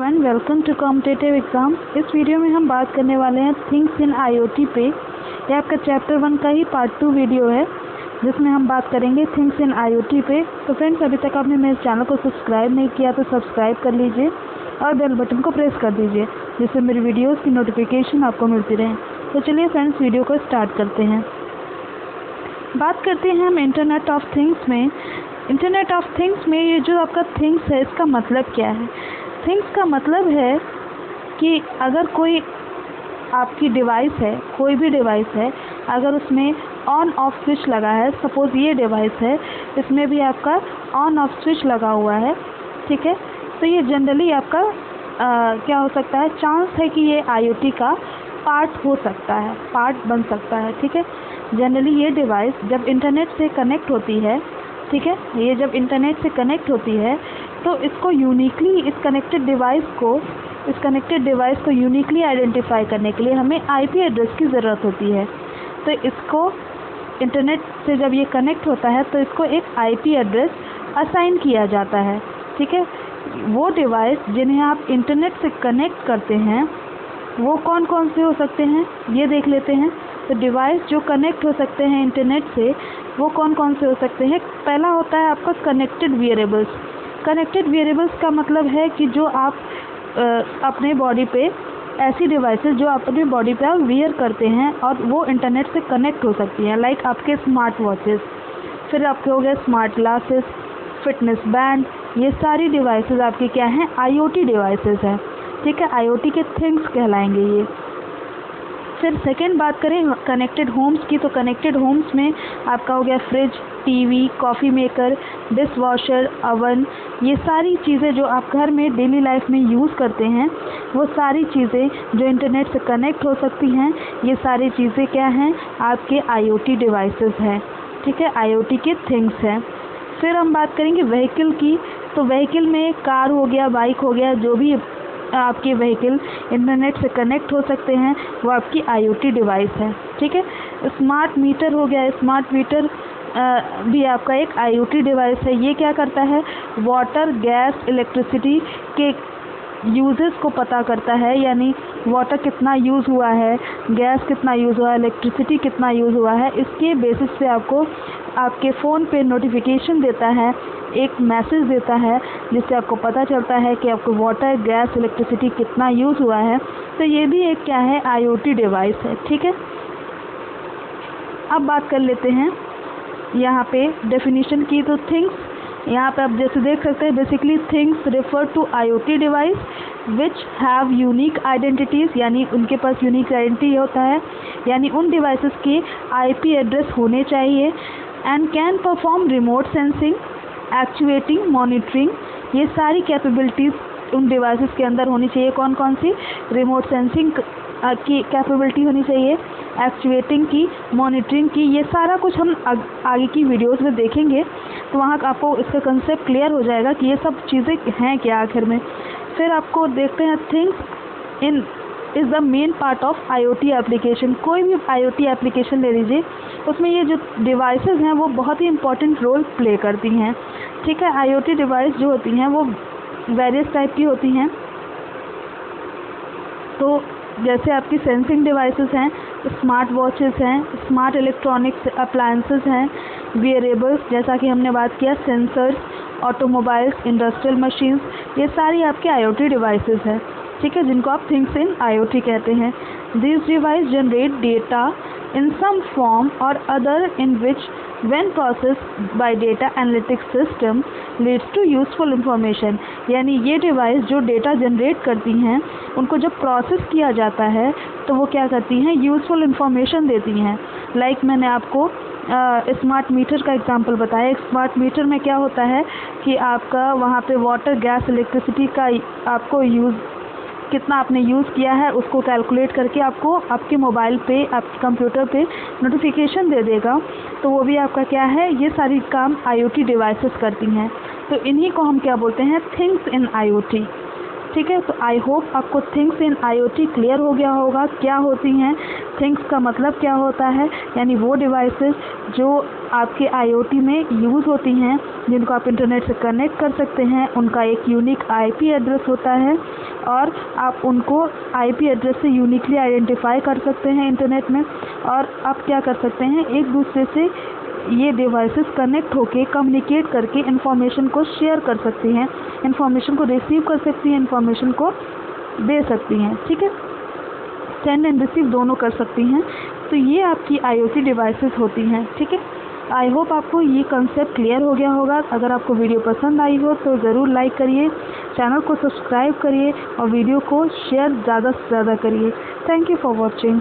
Everyone, welcome to competitive exam. इस video में हम बात करने वाले हैं थिंग्स इन आईओटी पे। ये आपका चैप्टर 1 का ही पार्ट 2 वीडियो है जिसमें हम बात करेंगे थिंग्स इन आईओटी पे। तो फ्रेंड्स, अभी तक आपने मेरे चैनल को सब्सक्राइब नहीं किया तो सब्सक्राइब कर लीजिए और बेल बटन को प्रेस कर दीजिए जिससे मेरी वीडियोज़ की नोटिफिकेशन आपको मिलती रहे। तो चलिए फ्रेंड्स, वीडियो को स्टार्ट करते हैं। बात करते हैं हम इंटरनेट ऑफ थिंग्स में। इंटरनेट ऑफ थिंग्स में ये जो आपका थिंग्स है, इसका मतलब क्या है? थिंग्स का मतलब है कि अगर कोई आपकी डिवाइस है, कोई भी डिवाइस है, अगर उसमें ऑन ऑफ स्विच लगा है, सपोज़ ये डिवाइस है, इसमें भी आपका ऑन ऑफ स्विच लगा हुआ है, ठीक है, तो ये जनरली आपका क्या हो सकता है, चांस है कि ये आईओटी का पार्ट हो सकता है, पार्ट बन सकता है, ठीक है। जनरली ये डिवाइस जब इंटरनेट से कनेक्ट होती है, ठीक है, ये जब इंटरनेट से कनेक्ट होती है तो इसको यूनिकली इस कनेक्टेड डिवाइस को यूनिकली आइडेंटिफाई करने के लिए हमें आईपी एड्रेस की ज़रूरत होती है। तो इसको इंटरनेट से जब ये कनेक्ट होता है तो इसको एक आईपी एड्रेस असाइन किया जाता है, ठीक है। वो डिवाइस जिन्हें आप इंटरनेट से कनेक्ट करते हैं वो कौन कौन से हो सकते हैं, ये देख लेते हैं। तो डिवाइस जो कनेक्ट हो सकते हैं इंटरनेट से वो कौन कौन से हो सकते हैं। पहला होता है आपका कनेक्टेड वेरिएबल्स। कनेक्टेड वेरिएबल्स का मतलब है कि जो आप अपने बॉडी पे, ऐसी डिवाइसेस जो अपने बॉडी पे आप वियर करते हैं और वो इंटरनेट से कनेक्ट हो सकती हैं, लाइक आपके स्मार्ट वॉचेस, फिर आपके हो गए स्मार्ट ग्लासेस, फिटनेस बैंड। ये सारी डिवाइसेस आपकी क्या हैं, आईओटी डिवाइसेस हैं, ठीक है, आईओटी के थिंग्स कहलाएंगे ये। फिर सेकेंड बात करें कनेक्टेड होम्स की, तो कनेक्टेड होम्स में आपका हो गया fridge, TV, coffee maker, dish washer, oven. ये सारी चीज़ें जो आप घर में डेली लाइफ में यूज़ करते हैं, वो सारी चीज़ें जो इंटरनेट से कनेक्ट हो सकती हैं, ये सारी चीज़ें क्या हैं, आपके आईओटी डिवाइसेस हैं, ठीक है, आईओटी के थिंग्स हैं। फिर हम बात करेंगे व्हीकल की, तो व्हीकल में कार हो गया, बाइक हो गया, जो भी आपके व्हीकल इंटरनेट से कनेक्ट हो सकते हैं वो आपकी आईओटी डिवाइस है, ठीक है। स्मार्ट मीटर हो गया, स्मार्ट मीटर भी आपका एक आईओटी डिवाइस है। ये क्या करता है, वाटर, गैस, इलेक्ट्रिसिटी के यूजेस को पता करता है, यानी वाटर कितना यूज़ हुआ है, गैस कितना यूज़ हुआ है, इलेक्ट्रिसिटी कितना यूज़ हुआ है, इसके बेसिस पे आपको आपके फ़ोन पे नोटिफिकेशन देता है, एक मैसेज देता है जिससे आपको पता चलता है कि आपको वाटर, गैस, इलेक्ट्रिसिटी कितना यूज़ हुआ है। तो ये भी एक क्या है, आईओटी डिवाइस है, ठीक है। अब बात कर लेते हैं यहाँ पे डेफिनेशन की। तो थिंग्स, यहाँ पे आप जैसे देख सकते हैं, basically things refer to IoT device which have unique identities, यानी उनके पास यूनिक आइडेंटिटी होता है, यानी उन डिवाइसेस के आईपी एड्रेस होने चाहिए। And can perform remote sensing, actuating, monitoring. ये सारी कैपेबिलिटीज़ उन डिवाइसेस के अंदर होनी चाहिए। कौन कौन सी? रिमोट सेंसिंग की कैपेबिलिटी होनी चाहिए, एक्चुएटिंग की, मॉनिटरिंग की। ये सारा कुछ हम आगे की वीडियोस में देखेंगे, तो वहाँ आपको इसका कंसेप्ट क्लियर हो जाएगा कि ये सब चीज़ें हैं क्या आखिर में। फिर आपको देखते हैं things in is the main part of IoT application. कोई भी आईओटी एप्लीकेशन ले लीजिए, उसमें ये जो डिवाइसेस हैं वो बहुत ही इंपॉर्टेंट रोल प्ले करती हैं, ठीक है। आईओटी डिवाइस जो होती हैं वो वेरियस टाइप की होती हैं। तो जैसे आपकी सेंसिंग डिवाइसेस हैं, स्मार्ट वॉचेस हैं, स्मार्ट इलेक्ट्रॉनिक्स अप्लायंसेस हैं, वेयरेबल्स जैसा कि हमने बात किया, सेंसर्स, ऑटोमोबाइल्स, इंडस्ट्रियल मशीन्स, ये सारी आपके आईओटी डिवाइसेस हैं, ठीक है, जिनको आप थिंग्स इन आईओटी कहते हैं। This device generate data in some form or other in which when processed by data analytics system leads to useful information। यानी ये डिवाइस जो डेटा जनरेट करती हैं, उनको जब प्रोसेस किया जाता है तो वो क्या करती हैं, यूज़फुल इंफॉर्मेशन देती हैं। लाइक मैंने आपको स्मार्ट मीटर का एग्जांपल बताया। स्मार्ट मीटर में क्या होता है कि आपका वहाँ पे वाटर, गैस, इलेक्ट्रिसिटी का आपको यूज़ कितना आपने यूज़ किया है उसको कैलकुलेट करके आपको आपके मोबाइल पे, आपके कंप्यूटर पे नोटिफिकेशन दे देगा। तो वो भी आपका क्या है, ये सारी काम आईओटी डिवाइसेस करती हैं। तो इन्हीं को हम क्या बोलते हैं, थिंग्स इन आईओटी, ठीक है। तो आई होप आपको थिंग्स इन आईओटी क्लियर हो गया होगा, क्या होती हैं थिंग्स का मतलब क्या होता है, यानी वो डिवाइसेस जो आपके आईओटी में यूज़ होती हैं, जिनको आप इंटरनेट से कनेक्ट कर सकते हैं, उनका एक यूनिक आईपी एड्रेस होता है और आप उनको आईपी एड्रेस से यूनिकली आइडेंटिफाई कर सकते हैं इंटरनेट में। और आप क्या कर सकते हैं, एक दूसरे से ये डिवाइसेस कनेक्ट होके कम्युनिकेट करके इन्फॉर्मेशन को शेयर कर सकती हैं, इन्फॉर्मेशन को रिसीव कर सकती हैं, इन्फॉर्मेशन को दे सकती हैं। ठीक है, सेंड एंड रिसीव दोनों कर सकती हैं। तो ये आपकी IoT डिवाइसेस होती हैं। ठीक है, आई होप आपको ये कंसेप्ट क्लियर हो गया होगा। अगर आपको वीडियो पसंद आई हो तो ज़रूर लाइक करिए, चैनल को सब्सक्राइब करिए और वीडियो को शेयर ज़्यादा से ज़्यादा करिए। Thank you for watching.